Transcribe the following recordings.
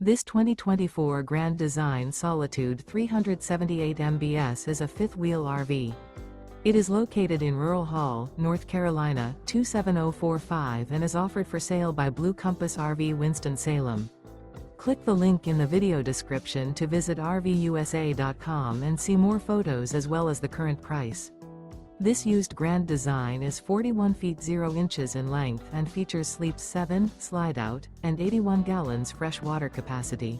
This 2024 Grand Design Solitude 378 mbs is a fifth-wheel RV. It is located in Rural Hall, North Carolina, 27045 and is offered for sale by Blue Compass RV Winston, Salem. Click the link in the video description to visit RVUSA.com and see more photos as well as the current price. This used Grand Design is 41 feet 0 inches in length and features Sleep 7, Slideout, and 81 gallons fresh water capacity.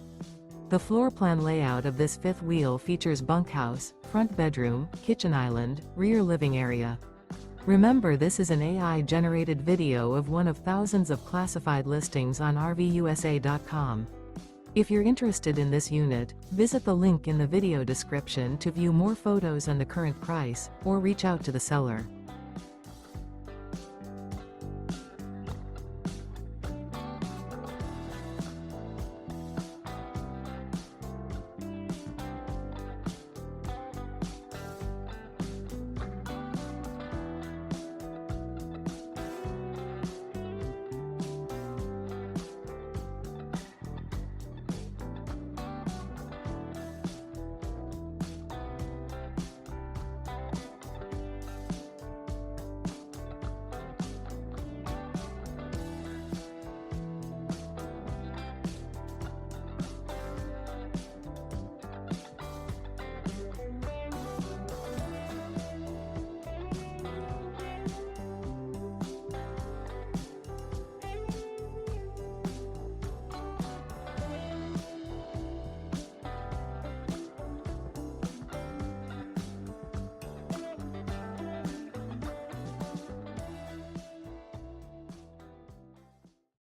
The floor plan layout of this fifth wheel features bunkhouse, front bedroom, kitchen island, rear living area. Remember, this is an AI-generated video of one of thousands of classified listings on RVUSA.com. If you're interested in this unit, visit the link in the video description to view more photos and the current price, or reach out to the seller.